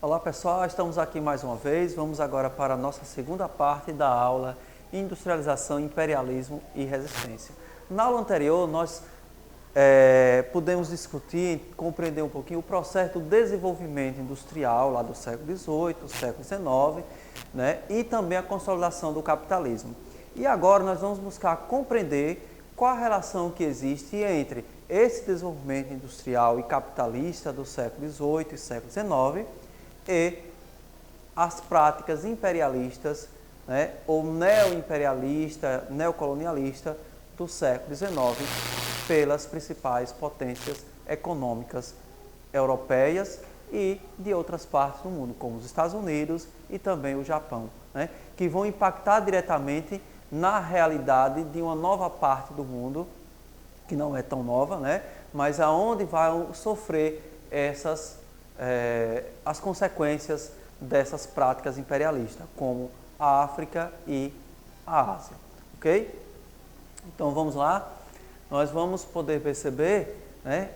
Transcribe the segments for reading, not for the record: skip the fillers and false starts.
Olá pessoal, estamos aqui mais uma vez. Vamos agora para a nossa segunda parte da aula Industrialização, Imperialismo e Resistência. Na aula anterior nós pudemos discutir, compreender um pouquinho o processo do desenvolvimento industrial lá do século XVIII, século XIX, né? E também a consolidação do capitalismo. E agora nós vamos buscar compreender qual a relação que existe entre esse desenvolvimento industrial e capitalista do século XVIII e século XIX e as práticas imperialistas, né, ou neo-imperialista, neocolonialista do século XIX pelas principais potências econômicas europeias e de outras partes do mundo, como os Estados Unidos e também o Japão, né, que vão impactar diretamente na realidade de uma nova parte do mundo, que não é tão nova, né, mas aonde vai sofrer as consequências dessas práticas imperialistas, como a África e a Ásia, ok? Então vamos lá, nós vamos poder perceber, né?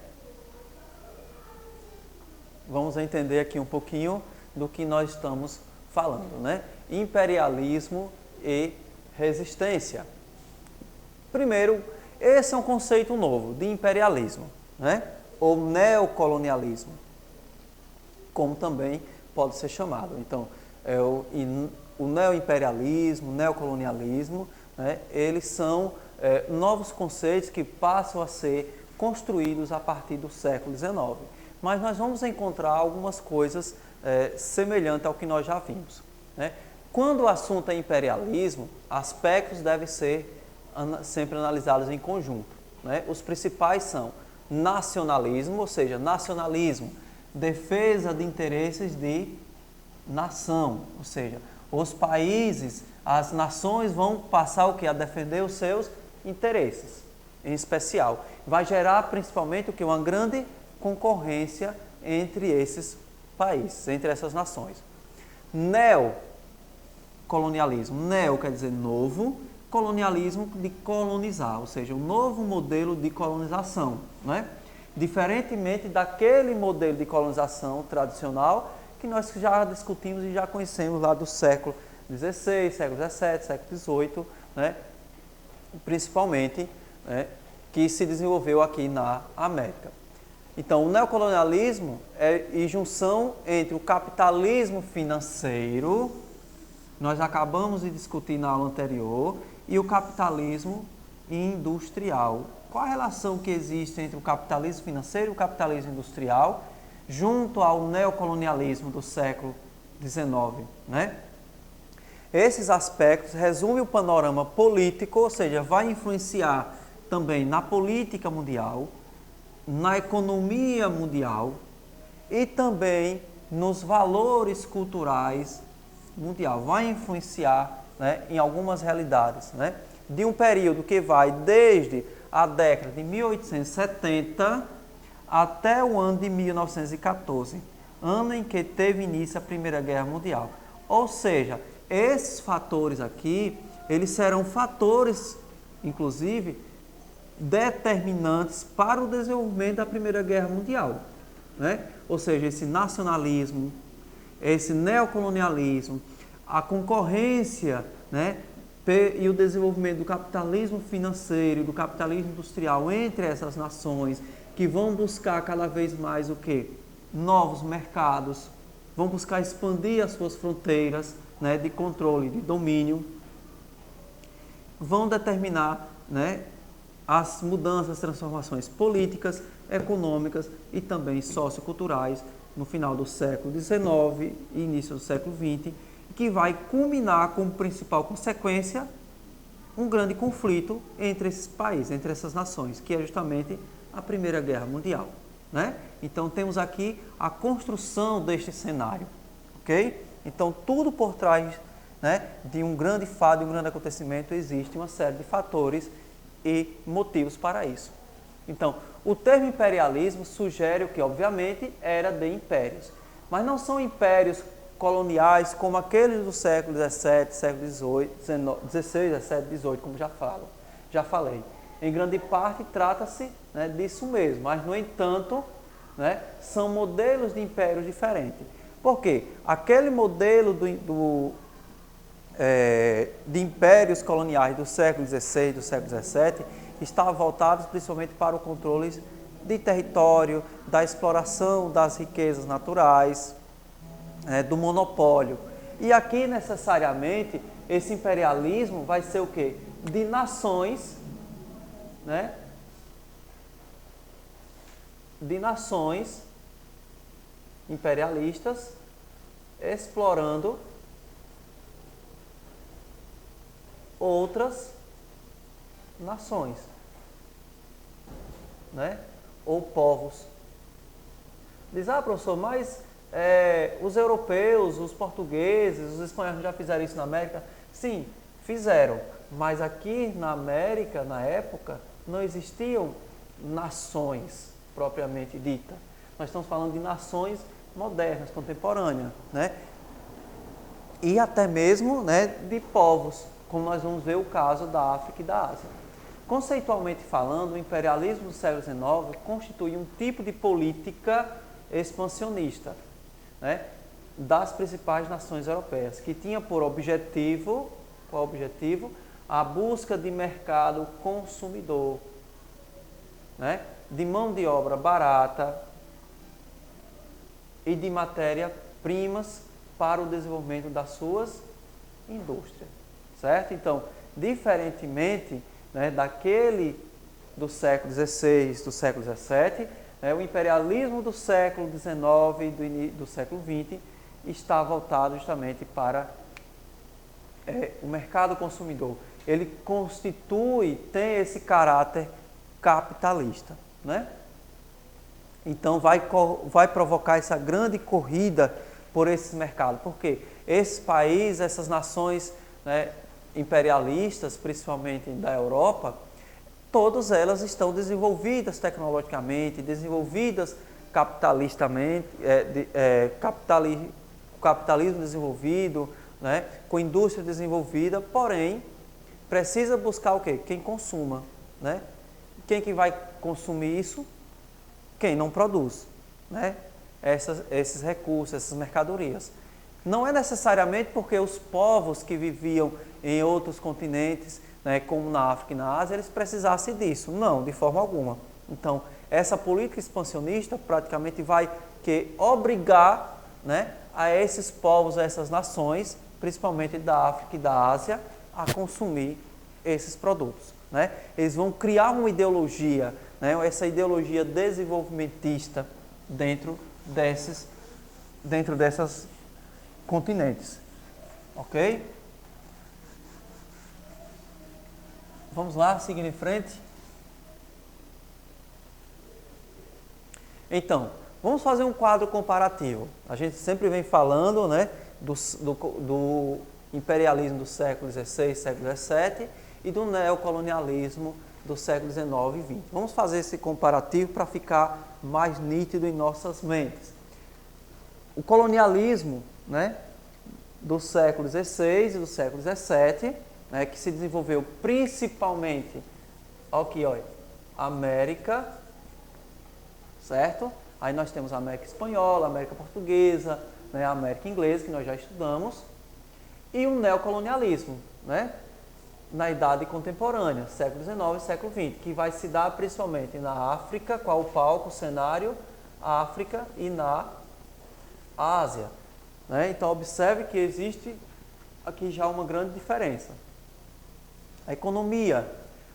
Vamos entender aqui um pouquinho do que nós estamos falando, né? Imperialismo e resistência. Primeiro, esse é um conceito novo de imperialismo, né? Ou neocolonialismo, como também pode ser chamado. Então, o neoimperialismo, o neocolonialismo, né, eles são novos conceitos que passam a ser construídos a partir do século XIX. Mas nós vamos encontrar algumas coisas semelhantes ao que nós já vimos, né? Quando o assunto é imperialismo, aspectos devem ser sempre analisados em conjunto, né? Os principais são nacionalismo, ou seja, nacionalismo, defesa de interesses de nação, ou seja, os países, as nações vão passar o que? A defender os seus interesses, em especial. Vai gerar principalmente o que? Uma grande concorrência entre esses países, entre essas nações. Neocolonialismo, neo quer dizer novo, colonialismo de colonizar, ou seja, um novo modelo de colonização, né? Diferentemente daquele modelo de colonização tradicional que nós já discutimos e já conhecemos lá do século XVI, século XVII, século XVIII, né? Principalmente, né, que se desenvolveu aqui na América. Então, o neocolonialismo é a junção entre o capitalismo financeiro, nós acabamos de discutir na aula anterior, e o capitalismo industrial. Qual a relação que existe entre o capitalismo financeiro e o capitalismo industrial junto ao neocolonialismo do século XIX, né? Esses aspectos resumem o panorama político, ou seja, vai influenciar também na política mundial, na economia mundial e também nos valores culturais mundial. Vai influenciar, né, em algumas realidades, né, de um período que vai desde a década de 1870 até o ano de 1914, ano em que teve início a Primeira Guerra Mundial. Ou seja, esses fatores aqui, eles serão fatores, inclusive, determinantes para o desenvolvimento da Primeira Guerra Mundial, né? Ou seja, esse nacionalismo, esse neocolonialismo, a concorrência, né, e o desenvolvimento do capitalismo financeiro, do capitalismo industrial entre essas nações, que vão buscar cada vez mais o quê? Novos mercados, vão buscar expandir as suas fronteiras, né, de controle, de domínio, vão determinar, né, as mudanças, as transformações políticas, econômicas e também socioculturais no final do século XIX e início do século XX, que vai culminar como principal consequência um grande conflito entre esses países, entre essas nações, que é justamente a Primeira Guerra Mundial, né? Então temos aqui a construção deste cenário, ok? Então tudo por trás, né, de um grande fato, de um grande acontecimento, existe uma série de fatores e motivos para isso. Então, o termo imperialismo sugere o que, obviamente, era de impérios, mas não são impérios coloniais como aqueles do século XVII, século XVIII, XVI, XVII, XVIII, como já falei. Em grande parte trata-se, né, disso mesmo, mas no entanto, né, são modelos de impérios diferentes. Por quê? Aquele modelo de impérios coloniais do século XVI, do século XVII, estava voltado principalmente para o controle de território, da exploração das riquezas naturais, do monopólio. E aqui, necessariamente, esse imperialismo vai ser o quê? De nações, né? De nações imperialistas explorando outras nações, né? Ou povos. Diz, professor, mas os europeus, os portugueses, os espanhóis já fizeram isso na América? Sim, fizeram, mas aqui na América, na época, não existiam nações propriamente dita. Nós estamos falando de nações modernas, contemporâneas, né? E até mesmo, né, de povos, como nós vamos ver o caso da África e da Ásia. Conceitualmente falando, o imperialismo do século XIX constitui um tipo de política expansionista, né, das principais nações europeias, que tinha por objetivo, qual objetivo? A busca de mercado consumidor, né, de mão de obra barata e de matéria-primas para o desenvolvimento das suas indústrias, certo? Então, diferentemente, né, daquele do século XVI, do século XVII, o imperialismo do século XIX e do século XX está voltado justamente para o mercado consumidor. Ele tem esse caráter capitalista, né? Então vai provocar essa grande corrida por esses mercados. Por quê? Esses países, essas nações, né, imperialistas, principalmente da Europa, todas elas estão desenvolvidas tecnologicamente, desenvolvidas capitalistamente, capitalismo desenvolvido, né, com indústria desenvolvida, porém, precisa buscar o quê? Quem consuma, né? Quem que vai consumir isso? Quem não produz, né? Esses recursos, essas mercadorias. Não é necessariamente porque os povos que viviam em outros continentes, né, como na África e na Ásia, eles precisassem disso. Não, de forma alguma. Então, essa política expansionista praticamente vai obrigar, né, a esses povos, a essas nações, principalmente da África e da Ásia, a consumir esses produtos, né? Eles vão criar uma ideologia, né, essa ideologia desenvolvimentista dentro dessas continentes, ok? Vamos lá, seguindo em frente. Então, vamos fazer um quadro comparativo. A gente sempre vem falando, né, do imperialismo do século XVI, século XVII e do neocolonialismo do século XIX e XX. Vamos fazer esse comparativo para ficar mais nítido em nossas mentes. O colonialismo, né, do século XVI e do século XVII, né, que se desenvolveu principalmente aqui, olha, América, certo? Aí nós temos a América Espanhola, a América Portuguesa, né, a América Inglesa, que nós já estudamos, e o neocolonialismo, né, na Idade Contemporânea, século XIX e século XX, que vai se dar principalmente na África, qual o palco, o cenário, África e na Ásia, né? Então, observe que existe aqui já uma grande diferença. A economia,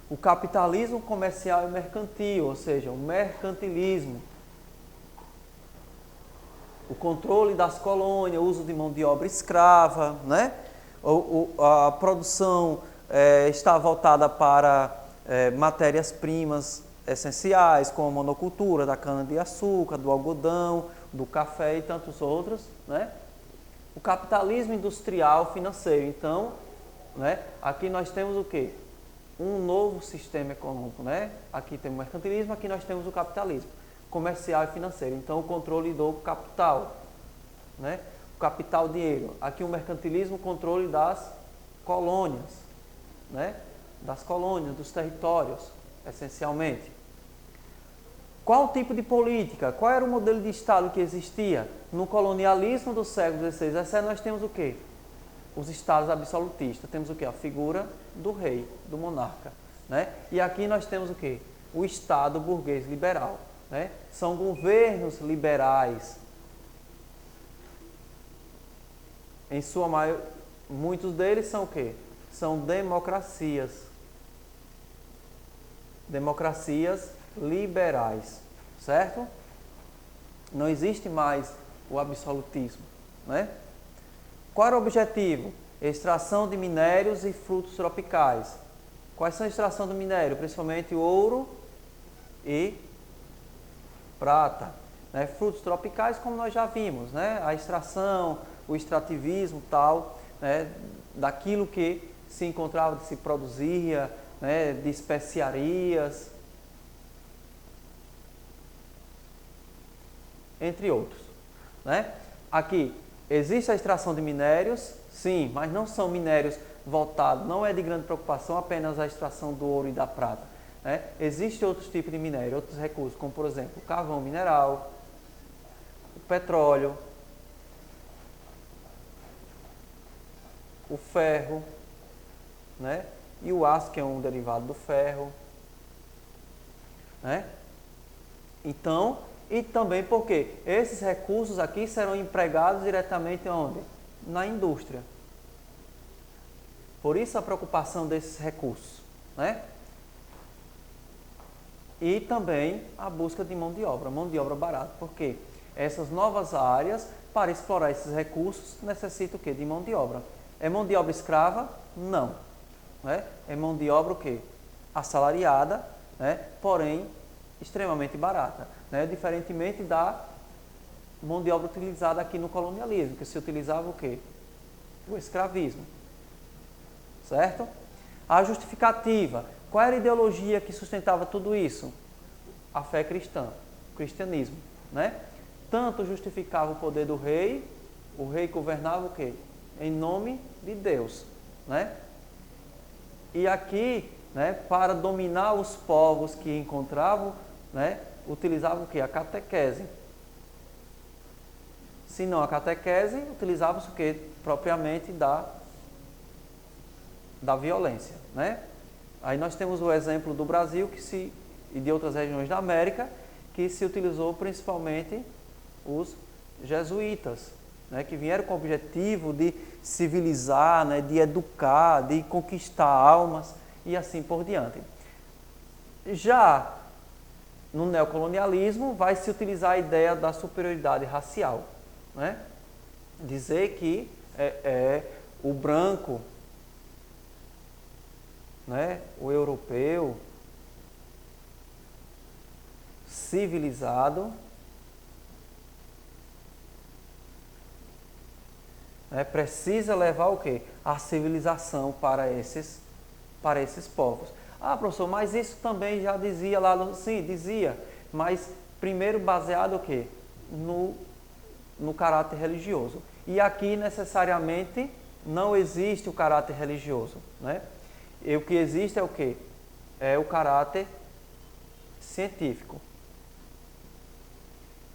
o capitalismo comercial e mercantil, ou seja, o mercantilismo, o controle das colônias, o uso de mão de obra escrava, né? A produção está voltada para matérias-primas essenciais, como a monocultura da cana-de-açúcar, do algodão, do café e tantos outros, né? O capitalismo industrial financeiro. Então, né, aqui nós temos o quê? Um novo sistema econômico, né? Aqui temos o mercantilismo, aqui nós temos o capitalismo comercial e financeiro. Então, o controle do capital, né? O capital dinheiro. Aqui o mercantilismo, o controle das colônias, né? Das colônias, dos territórios, essencialmente. Qual o tipo de política? Qual era o modelo de Estado que existia? No colonialismo do século XVI, XVII, nós temos o quê? Os Estados absolutistas. Temos o quê? A figura do rei, do monarca. Né? E aqui nós temos o quê? O Estado burguês liberal. Né? São governos liberais. Em sua maioria, muitos deles são o quê? São democracias. Democracias liberais, certo? Não existe mais o absolutismo, né? Qual era o objetivo? Extração de minérios e frutos tropicais. Quais são a extração do minério? Principalmente ouro e prata. Né? Frutos tropicais, como nós já vimos, né? A extração, o extrativismo tal, né? Daquilo que se encontrava, se produzia, né? De especiarias, entre outros. Né? Aqui, existe a extração de minérios, sim, mas não são minérios voltados, não é de grande preocupação apenas a extração do ouro e da prata. Né? Existem outros tipos de minério, outros recursos, como por exemplo o carvão mineral, o petróleo, o ferro, né? E o aço, que é um derivado do ferro. Né? Então, e também porque esses recursos aqui serão empregados diretamente onde? Na indústria. Por isso a preocupação desses recursos. Né? E também a busca de mão de obra barata. Porque essas novas áreas, para explorar esses recursos, necessitam o quê? De mão de obra. É mão de obra escrava? Não. Né? É mão de obra o quê? Assalariada, né? Porém extremamente barata, né? Diferentemente da mão de obra utilizada aqui no colonialismo, que se utilizava o quê? O escravismo, certo? A justificativa, qual era a ideologia que sustentava tudo isso? A fé cristã, o cristianismo, né? Tanto justificava o poder do rei, o rei governava o quê? Em nome de Deus, né? E aqui, né, para dominar os povos que encontravam, né, utilizavam o quê? A catequese. Se não a catequese, utilizavam-se o quê? Propriamente da violência, né? Aí nós temos o exemplo do Brasil e de outras regiões da América, que se utilizou principalmente os jesuítas, né, que vieram com o objetivo de civilizar, né, de educar, de conquistar almas e assim por diante. Já no neocolonialismo vai se utilizar a ideia da superioridade racial, né? Dizer que o branco, né, o europeu civilizado, né, precisa levar o quê? A civilização para esses povos. Ah, professor, mas isso também já dizia lá, sim, dizia, mas primeiro baseado o quê? No caráter religioso. E aqui necessariamente não existe o caráter religioso, né? E o que existe é o quê? É o caráter científico.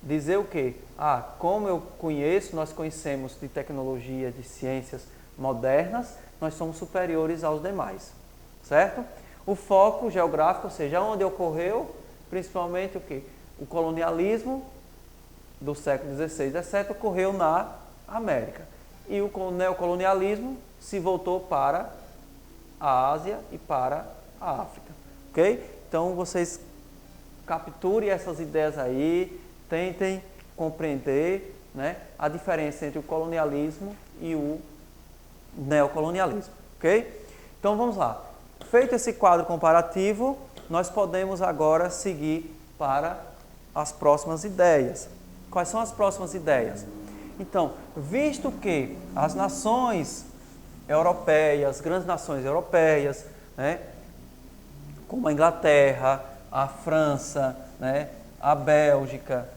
Dizer o quê? Ah, como eu conheço, nós conhecemos de tecnologia, de ciências modernas, nós somos superiores aos demais, certo? O foco geográfico, ou seja, onde ocorreu, principalmente o quê? O colonialismo do século XVI, XVII, ocorreu na América. E o neocolonialismo se voltou para a Ásia e para a África, ok? Então, vocês capturem essas ideias aí, tentem compreender, né, a diferença entre o colonialismo e o neocolonialismo, ok? Então, vamos lá. Feito esse quadro comparativo, nós podemos agora seguir para as próximas ideias. Quais são as próximas ideias? Então, visto que as nações europeias, grandes nações europeias, né, como a Inglaterra, a França, né, a Bélgica,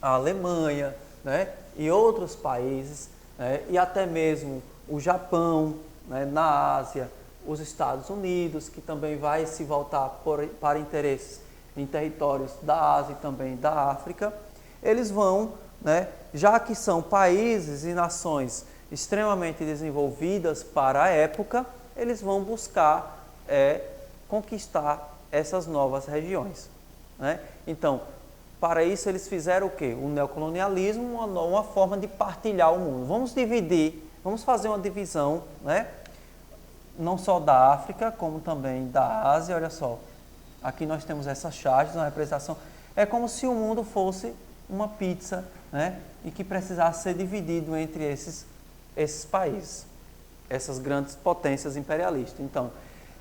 a Alemanha, né, e outros países, né, e até mesmo o Japão, né, na Ásia, os Estados Unidos, que também vai se voltar para interesses em territórios da Ásia e também da África, eles vão, né, já que são países e nações extremamente desenvolvidas para a época, eles vão buscar conquistar essas novas regiões, né? Então, para isso eles fizeram o quê? O neocolonialismo, uma forma de partilhar o mundo. Vamos dividir, vamos fazer uma divisão, né? Não só da África, como também da Ásia. Olha só, aqui nós temos essas charges, uma representação. É como se o mundo fosse uma pizza, né? E que precisasse ser dividido entre esses países, essas grandes potências imperialistas. Então,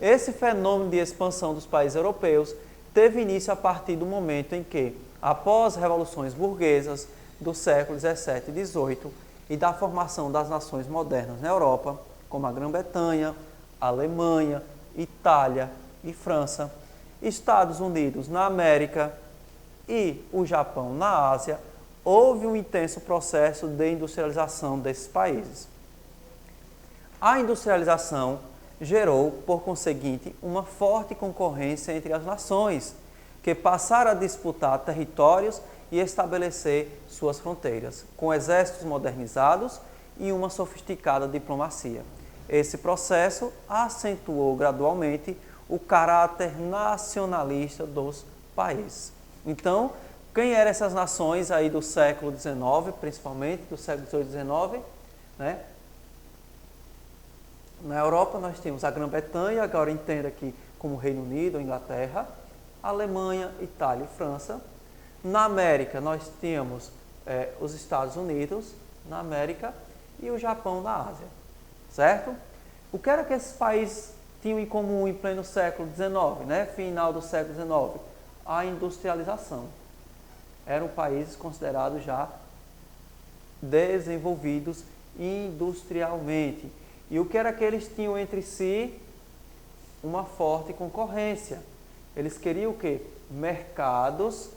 esse fenômeno de expansão dos países europeus teve início a partir do momento em que, após revoluções burguesas do século XVII e XVIII e da formação das nações modernas na Europa, como a Grã-Bretanha, a Alemanha, Itália e França, Estados Unidos na América e o Japão na Ásia, houve um intenso processo de industrialização desses países. A industrialização gerou, por conseguinte, uma forte concorrência entre as nações, que passaram a disputar territórios e estabelecer suas fronteiras, com exércitos modernizados e uma sofisticada diplomacia. Esse processo acentuou gradualmente o caráter nacionalista dos países. Então, quem eram essas nações aí do século XIX, principalmente do século XVIII e XIX, né? Na Europa nós temos a Grã-Bretanha, agora entenda aqui como Reino Unido, Inglaterra, Alemanha, Itália e França. Na América nós temos os Estados Unidos, na América, e o Japão na Ásia, certo? O que era que esses países tinham em comum em pleno século XIX, né? Final do século XIX? A industrialização. Eram países considerados já desenvolvidos industrialmente. E o que era que eles tinham entre si? Uma forte concorrência. Eles queriam o quê? Mercados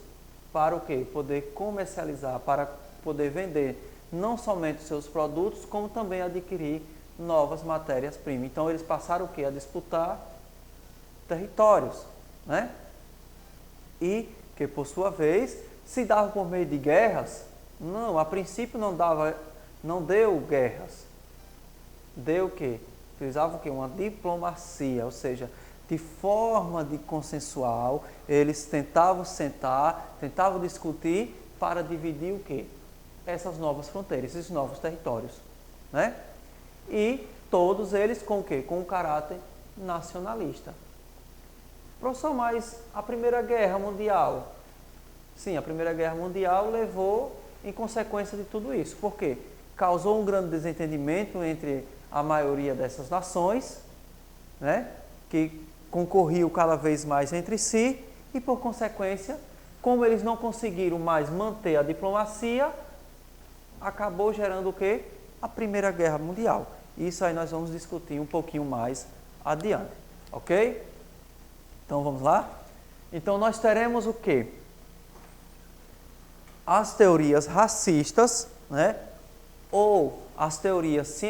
para o quê? Poder comercializar, para poder vender não somente os seus produtos, como também adquirir novas matérias-primas. Então eles passaram o quê? A disputar territórios, né? E que por sua vez se dava por meio de guerras? Não, a princípio não deu guerras. Deu o quê? Utilizava o quê? Uma diplomacia, ou seja, de forma de consensual, eles tentavam sentar, tentavam discutir para dividir o quê? Essas novas fronteiras, esses novos territórios, né? E todos eles com o quê? Com um caráter nacionalista. Professor, mas a Primeira Guerra Mundial? Sim, a Primeira Guerra Mundial levou em consequência de tudo isso. Por quê? Causou um grande desentendimento entre a maioria dessas nações, né, que concorriam cada vez mais entre si e, por consequência, como eles não conseguiram mais manter a diplomacia, acabou gerando o quê? A Primeira Guerra Mundial. Isso aí nós vamos discutir um pouquinho mais adiante, ok? Então vamos lá? Então nós teremos o quê? As teorias racistas, né, ou as teorias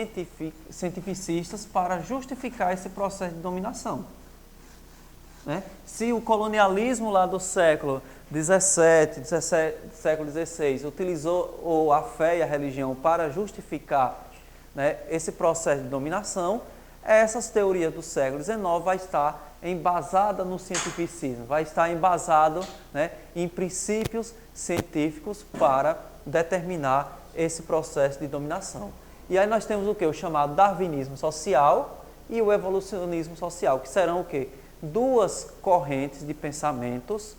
cientificistas para justificar esse processo de dominação, né? Se o colonialismo lá do século XVII, século XVI, utilizou a fé e a religião para justificar, né, esse processo de dominação, essas teorias do século XIX vai estar embasada no cientificismo, vai estar embasado, né, em princípios científicos para determinar esse processo de dominação. E aí nós temos o que? O chamado darwinismo social e o evolucionismo social, que serão o quê? Duas correntes de pensamentos,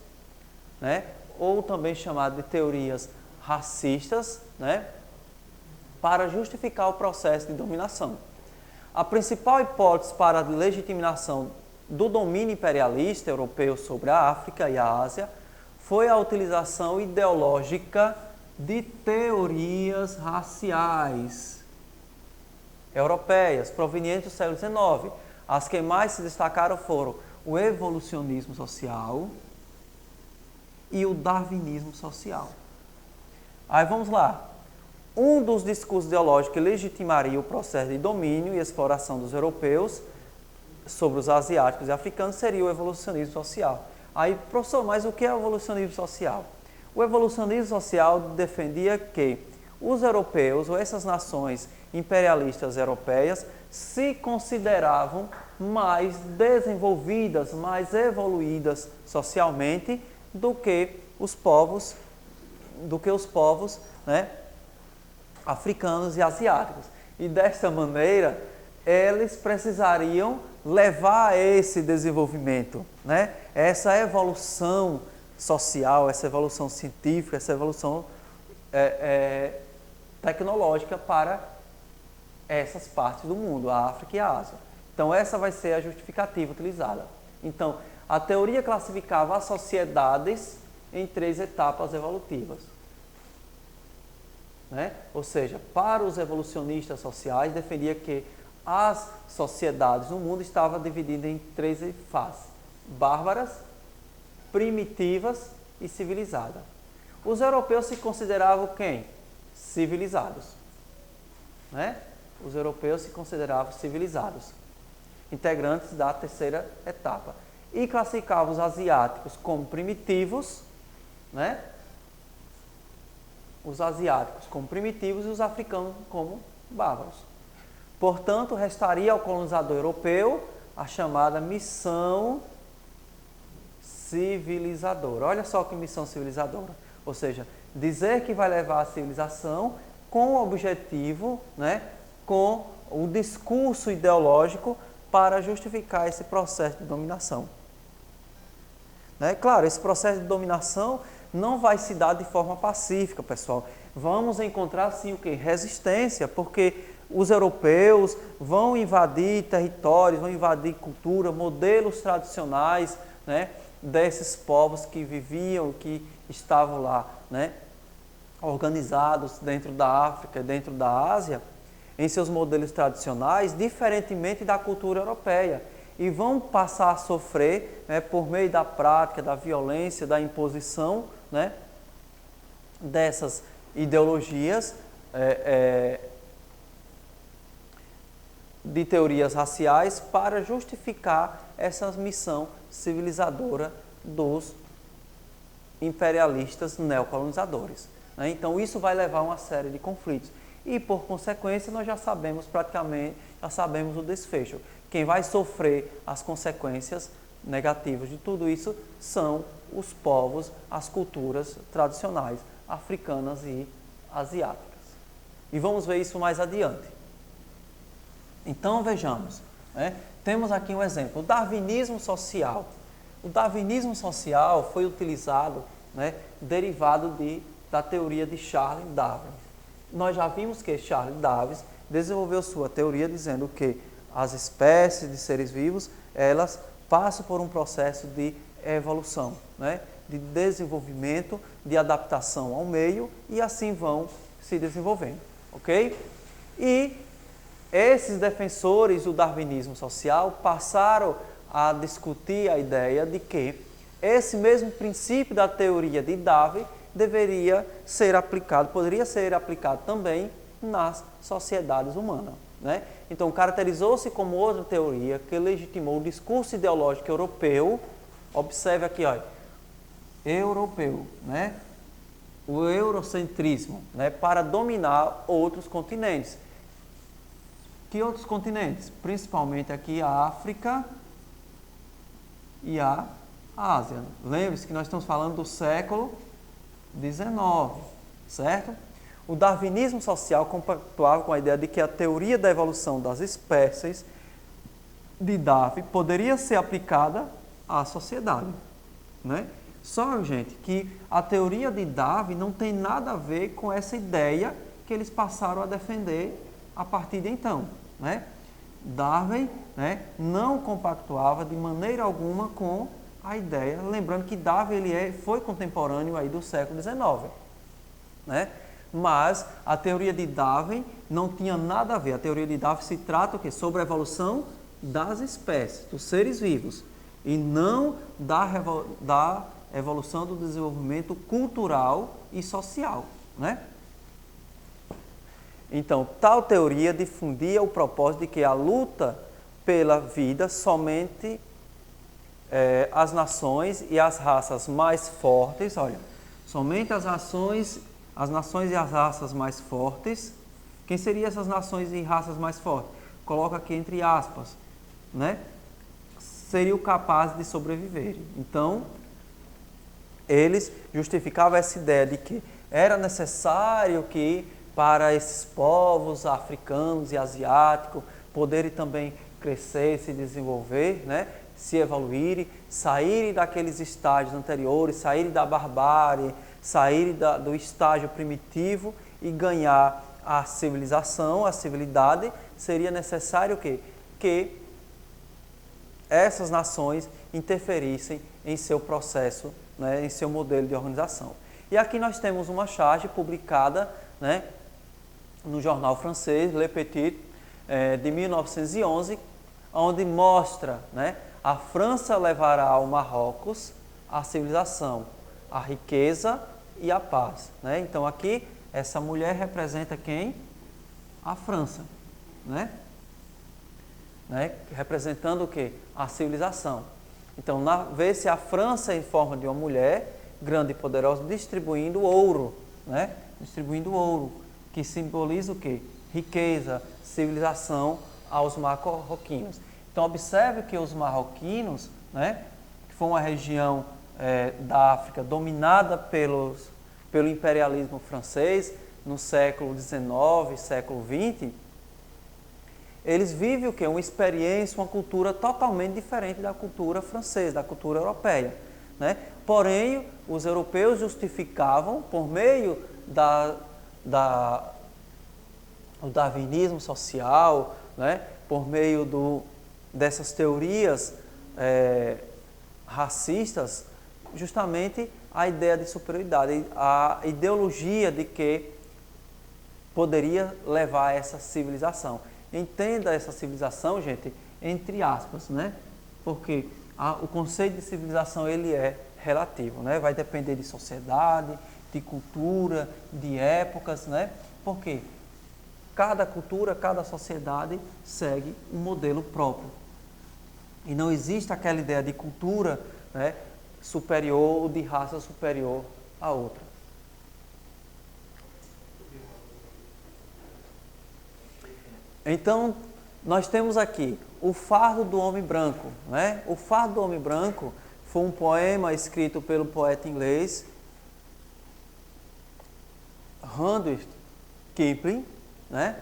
né? Ou também chamado de teorias racistas, né? Para justificar o processo de dominação. A principal hipótese para a legitimação do domínio imperialista europeu sobre a África e a Ásia foi a utilização ideológica de teorias raciais europeias provenientes do século XIX. As que mais se destacaram foram o evolucionismo social e o darwinismo social. Aí vamos lá. Um dos discursos ideológicos que legitimaria o processo de domínio e exploração dos europeus sobre os asiáticos e africanos seria o evolucionismo social. Aí, professor, mas o que é o evolucionismo social? O evolucionismo social defendia que os europeus, ou essas nações imperialistas europeias, se consideravam mais desenvolvidas, mais evoluídas socialmente do que os povos, né, africanos e asiáticos. E desta maneira, eles precisariam levar esse desenvolvimento, né, essa evolução social, essa evolução científica, essa evolução tecnológica para essas partes do mundo, a África e a Ásia. Então, essa vai ser a justificativa utilizada. Então, a teoria classificava as sociedades em 3 etapas evolutivas. Né? Ou seja, para os evolucionistas sociais, defendia que as sociedades no mundo estavam divididas em 3 fases: bárbaras, primitivas e civilizadas. Os europeus se consideravam quem? Civilizados. Né? Os europeus se consideravam civilizados, integrantes da 3ª etapa. E classificavam os asiáticos como primitivos, né? Os asiáticos como primitivos e os africanos como bárbaros. Portanto, restaria ao colonizador europeu a chamada missão civilizadora. Olha só que missão civilizadora. Ou seja, dizer que vai levar a civilização com o objetivo, né, com o discurso ideológico para justificar esse processo de dominação. Né? Claro, esse processo de dominação não vai se dar de forma pacífica, pessoal. Vamos encontrar, sim, o quê? Resistência, porque os europeus vão invadir territórios, vão invadir cultura, modelos tradicionais, né, desses povos que viviam, que estavam lá, né, organizados dentro da África, dentro da Ásia, em seus modelos tradicionais, diferentemente da cultura europeia. E vão passar a sofrer, né, por meio da prática, da violência, da imposição, né, dessas ideologias de teorias raciais para justificar essa missão civilizadora dos imperialistas neocolonizadores. Né? Então, isso vai levar a uma série de conflitos. E, por consequência, nós já sabemos o desfecho. Quem vai sofrer as consequências negativas de tudo isso são os povos, as culturas tradicionais africanas e asiáticas. E vamos ver isso mais adiante. Então, vejamos, né? Temos aqui um exemplo, o darwinismo social. O darwinismo social foi utilizado, né, derivado da teoria de Charles Darwin. Nós já vimos que Charles Darwin desenvolveu sua teoria dizendo que as espécies de seres vivos, elas passam por um processo de evolução, né, de desenvolvimento, de adaptação ao meio e assim vão se desenvolvendo, ok? E esses defensores do darwinismo social passaram a discutir a ideia de que esse mesmo princípio da teoria de Darwin poderia ser aplicado também nas sociedades humanas. Né? Então, caracterizou-se como outra teoria que legitimou o discurso ideológico europeu. Observe aqui, olha, europeu, né? O eurocentrismo, né? Para dominar outros continentes. Que outros continentes? Principalmente aqui a África e a Ásia. Lembre-se que nós estamos falando do século XIX, certo? O darwinismo social compactuava com a ideia de que a teoria da evolução das espécies de Darwin poderia ser aplicada à sociedade, né? Só, gente, que a teoria de Darwin não tem nada a ver com essa ideia que eles passaram a defender a partir de então, né? Darwin, né, não compactuava de maneira alguma com a ideia, lembrando que Darwin foi contemporâneo aí do século XIX, né? Mas a teoria de Darwin não tinha nada a ver. A teoria de Darwin se trata o quê? Sobre a evolução das espécies, dos seres vivos, e não da evolução do desenvolvimento cultural e social, né? Então, tal teoria difundia o propósito de que a luta pela vida somente as nações e as raças mais fortes, olha, somente as nações e as raças mais fortes. Quem seriam essas nações e raças mais fortes? Coloca aqui entre aspas, né? Seriam capazes de sobreviver. Então, eles justificavam essa ideia de que era necessário que para esses povos africanos e asiáticos poderem também crescer, se desenvolver, né? Se evoluírem, saírem daqueles estágios anteriores, saírem da barbárie, saírem do estágio primitivo e ganhar a civilização, a civilidade, seria necessário que essas nações interferissem em seu processo, né, em seu modelo de organização. E aqui nós temos uma charge publicada, né, no jornal francês Le Petit, de 1911, onde mostra, né, a França levará ao Marrocos a civilização, a riqueza e a paz. Né? Então aqui essa mulher representa quem? A França, né? Representando o quê? A civilização. Então, vê-se a França em forma de uma mulher grande e poderosa distribuindo ouro, né? Distribuindo ouro, que simboliza o quê? Riqueza, civilização aos marroquinos. Então, observe que os marroquinos, né, que foi uma região da África dominada pelo imperialismo francês no século XIX, século XX, eles vivem o quê? Uma experiência, uma cultura totalmente diferente da cultura francesa, da cultura europeia. Né? Porém, os europeus justificavam, por meio do darwinismo social, né? Por meio dessas teorias racistas, justamente a ideia de superioridade, a ideologia de que poderia levar a essa civilização. Entenda essa civilização, gente, entre aspas, né? Porque o conceito de civilização ele é relativo, né? Vai depender de sociedade, de cultura, de épocas, né? Porque cada cultura, cada sociedade segue um modelo próprio. E não existe aquela ideia de cultura, né, superior ou de raça superior a outra. Então, nós temos aqui o Fardo do Homem Branco. Né? O Fardo do Homem Branco foi um poema escrito pelo poeta inglês Rudyard Kipling. Né?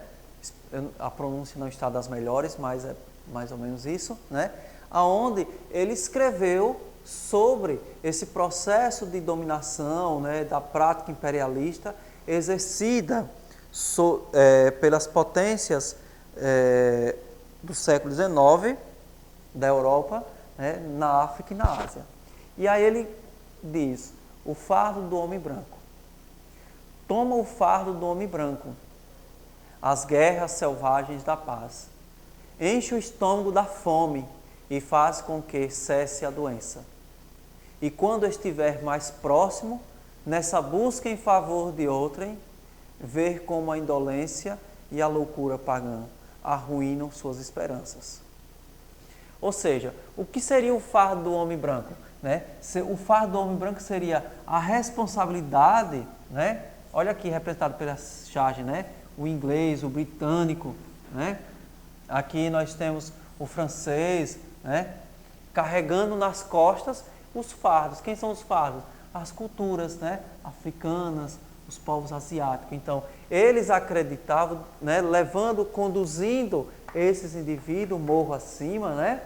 A pronúncia não está das melhores, mas é mais ou menos isso. Né? Onde ele escreveu sobre esse processo de dominação, né, da prática imperialista exercida pelas potências do século XIX, da Europa, né, na África e na Ásia. E aí ele diz, o fardo do homem branco. Toma o fardo do homem branco, as guerras selvagens da paz. Enche o estômago da fome e faz com que cesse a doença. E quando estiver mais próximo, nessa busca em favor de outrem, ver como a indolência e a loucura pagã arruinam suas esperanças. Ou seja, o que seria o fardo do homem branco? Né? O fardo do homem branco seria a responsabilidade, né? Olha aqui representado pela charge, né? O inglês, o britânico, né? Aqui nós temos o francês, né? Carregando nas costas os fardos. Quem são os fardos? As culturas, né? Africanas, os povos asiáticos. Então, eles acreditavam, né, conduzindo esses indivíduos morro acima, né,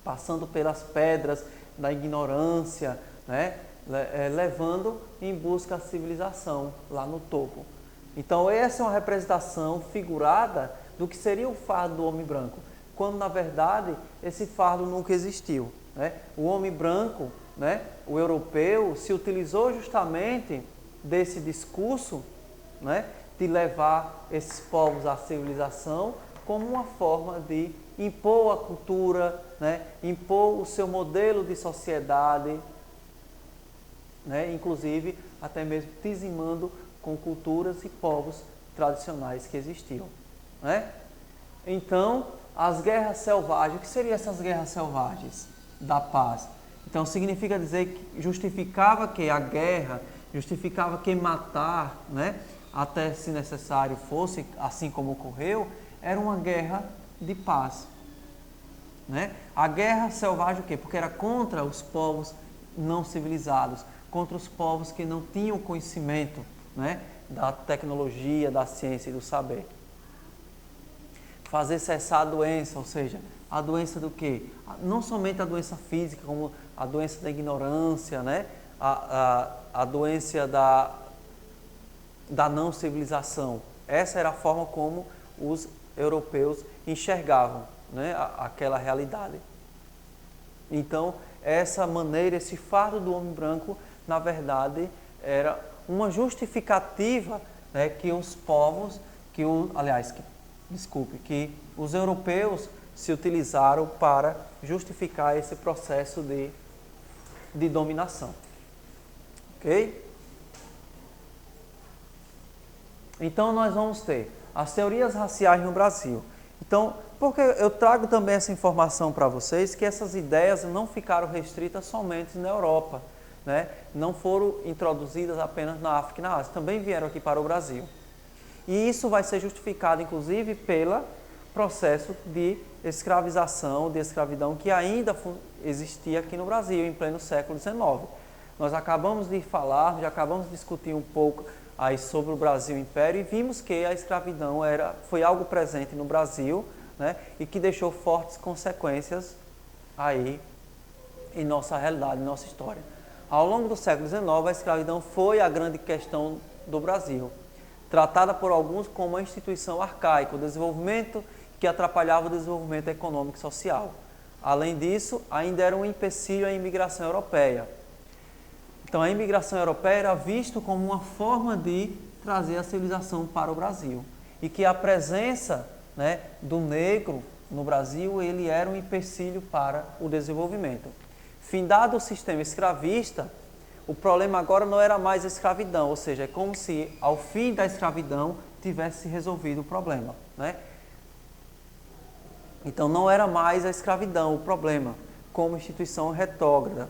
passando pelas pedras da ignorância, né, levando em busca da civilização lá no topo. Então, essa é uma representação figurada do que seria o fardo do homem branco, quando, na verdade, esse fardo nunca existiu. Né? O homem branco, né, o europeu, se utilizou justamente desse discurso, né, de levar esses povos à civilização como uma forma de impor a cultura, né, impor o seu modelo de sociedade, né, inclusive até mesmo dizimando com culturas e povos tradicionais que existiam. Né? Então, as guerras selvagens, o que seriam essas guerras selvagens? da paz. Então significa dizer que justificava que a guerra, justificava que matar, né, até se necessário fosse, assim como ocorreu, era uma guerra de paz. Né? A guerra selvagem o quê? Porque era contra os povos não civilizados, contra os povos que não tinham conhecimento, né, da tecnologia, da ciência e do saber. Fazer cessar a doença, ou seja, a doença do quê? Não somente a doença física, como a doença da ignorância, né? a doença da não civilização. Essa era a forma como os europeus enxergavam, né, aquela realidade. Então, essa maneira, esse fardo do homem branco, na verdade, era uma justificativa, né, que os povos, que os europeus se utilizaram para justificar esse processo de dominação. Ok? Então, nós vamos ter as teorias raciais no Brasil. Então, porque eu trago também essa informação para vocês, que essas ideias não ficaram restritas somente na Europa, né? Não foram introduzidas apenas na África e na Ásia, também vieram aqui para o Brasil. E isso vai ser justificado, inclusive, pelo processo de escravização, de escravidão que ainda existia aqui no Brasil, em pleno século XIX. Nós acabamos de falar, já acabamos de discutir um pouco aí sobre o Brasil Império e vimos que a escravidão foi algo presente no Brasil, né, e que deixou fortes consequências aí em nossa realidade, em nossa história. Ao longo do século XIX, a escravidão foi a grande questão do Brasil, tratada por alguns como uma instituição arcaica, o desenvolvimento que atrapalhava o desenvolvimento econômico e social. Além disso, ainda era um empecilho à imigração europeia. Então, a imigração europeia era vista como uma forma de trazer a civilização para o Brasil. E que a presença, né, do negro no Brasil, ele era um empecilho para o desenvolvimento. Findado o sistema escravista, o problema agora não era mais a escravidão, ou seja, é como se ao fim da escravidão tivesse resolvido o problema, né? Então não era mais a escravidão o problema, como instituição retrógrada,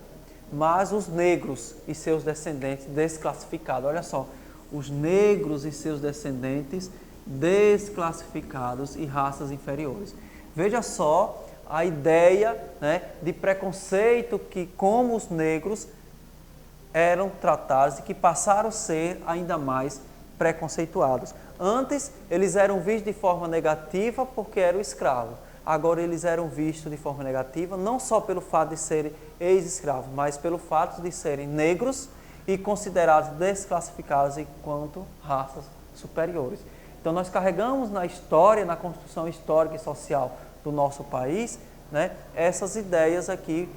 mas os negros e seus descendentes desclassificados. Olha só, os negros e seus descendentes desclassificados e raças inferiores. Veja só a ideia, né, de preconceito que como os negros eram tratados e que passaram a ser ainda mais preconceituados. Antes, eles eram vistos de forma negativa porque eram escravos. Agora, eles eram vistos de forma negativa não só pelo fato de serem ex-escravos, mas pelo fato de serem negros e considerados desclassificados enquanto raças superiores. Então, nós carregamos na história, na construção histórica e social do nosso país, né, essas ideias aqui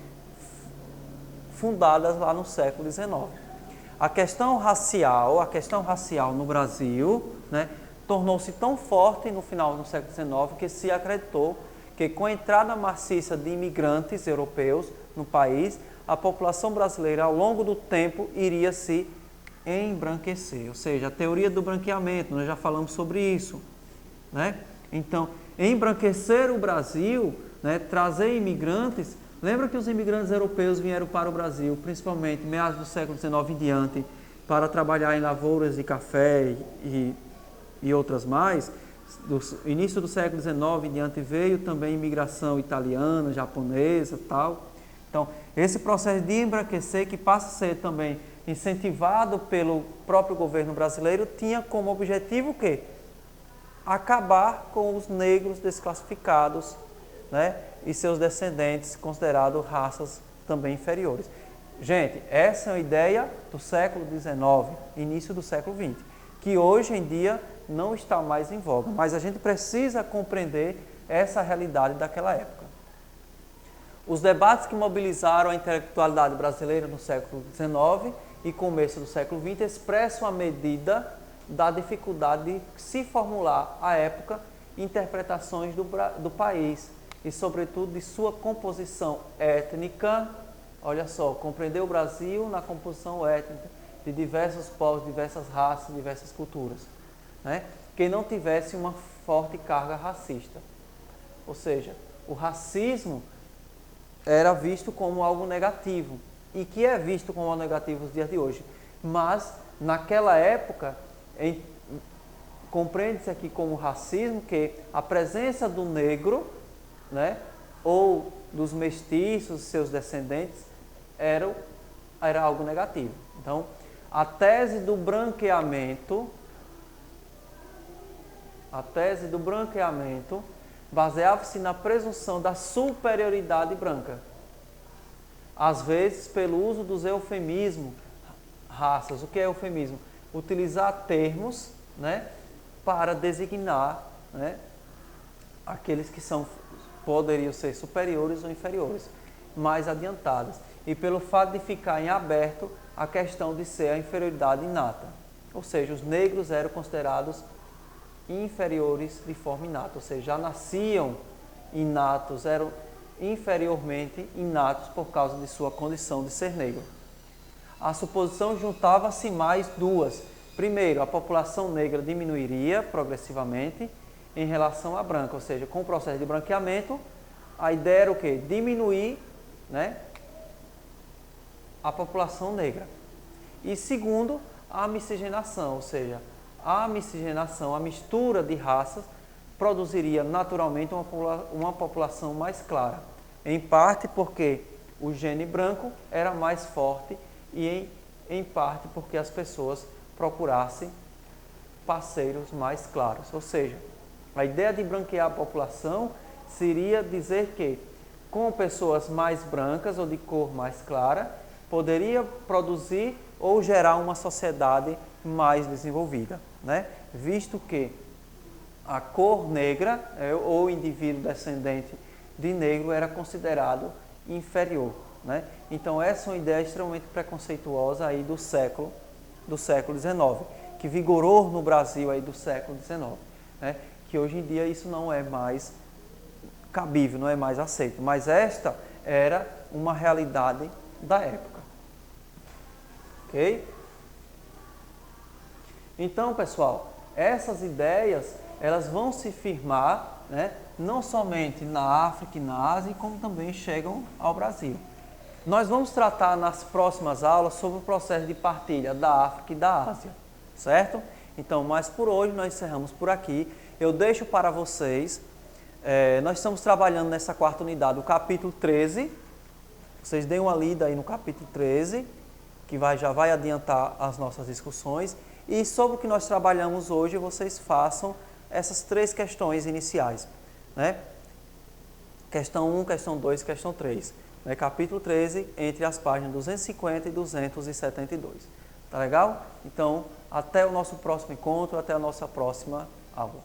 fundadas lá no século XIX. A questão racial no Brasil, né, tornou-se tão forte no final do século XIX que se acreditou que com a entrada maciça de imigrantes europeus no país, a população brasileira ao longo do tempo iria se embranquecer, ou seja, a teoria do branqueamento, nós já falamos sobre isso, né? Então, embranquecer o Brasil, né, trazer imigrantes. Lembra que os imigrantes europeus vieram para o Brasil, principalmente em meados do século XIX em diante, para trabalhar em lavouras de café e outras mais. Do início do século XIX em diante veio também imigração italiana, japonesa, tal. Então, esse processo de embranquecer, que passa a ser também incentivado pelo próprio governo brasileiro, tinha como objetivo o quê? Acabar com os negros desclassificados, né, e seus descendentes considerados raças também inferiores. Gente, essa é uma ideia do século XIX, início do século XX, que hoje em dia não está mais em voga, mas a gente precisa compreender essa realidade daquela época. Os debates que mobilizaram a intelectualidade brasileira no século XIX e começo do século XX expressam a medida da dificuldade de se formular, à época, interpretações do país e, sobretudo, de sua composição étnica. Olha só, compreender o Brasil na composição étnica de diversos povos, diversas raças, diversas culturas, né? Que não tivesse uma forte carga racista. Ou seja, o racismo era visto como algo negativo e que é visto como algo negativo nos dias de hoje. Mas, naquela época, compreende-se aqui como racismo que a presença do negro, né, ou dos mestiços, seus descendentes, era algo negativo. Então, a tese do branqueamento baseava-se na presunção da superioridade branca, às vezes pelo uso dos eufemismos, raças. O que é eufemismo? Utilizar termos, né, para designar, né, aqueles que poderiam ser superiores ou inferiores, mais adiantados. E pelo fato de ficar em aberto a questão de ser a inferioridade inata. Ou seja, os negros eram considerados inferiores de forma inata, ou seja, já nasciam inatos, eram inferiormente inatos por causa de sua condição de ser negro. A suposição juntava-se mais duas. Primeiro, a população negra diminuiria progressivamente em relação à branca, ou seja, com o processo de branqueamento, a ideia era o quê? Diminuir, né, a população negra. E segundo, a miscigenação, ou seja, a miscigenação, a mistura de raças, produziria naturalmente uma população mais clara. Em parte porque o gene branco era mais forte e em parte porque as pessoas procurassem parceiros mais claros. Ou seja, a ideia de branquear a população seria dizer que com pessoas mais brancas ou de cor mais clara, poderia produzir ou gerar uma sociedade mais desenvolvida, né? Visto que a cor negra, ou indivíduo descendente de negro, era considerado inferior, né? Então essa é uma ideia extremamente preconceituosa aí do século XIX, que vigorou no Brasil aí do século XIX, né? Que hoje em dia isso não é mais cabível, não é mais aceito, mas esta era uma realidade da época. Ok? Então, pessoal, essas ideias, elas vão se firmar, né, não somente na África e na Ásia, como também chegam ao Brasil. Nós vamos tratar nas próximas aulas sobre o processo de partilha da África e da Ásia, certo? Então, mas por hoje nós encerramos por aqui. Eu deixo para vocês, nós estamos trabalhando nessa quarta unidade, o capítulo 13. Vocês deem uma lida aí no capítulo 13, que já vai adiantar as nossas discussões. E sobre o que nós trabalhamos hoje, vocês façam essas 3 questões iniciais, né? Questão 1, questão 2 e questão 3. Né? Capítulo 13, entre as páginas 250 e 272. Tá legal? Então, até o nosso próximo encontro, até a nossa próxima aula.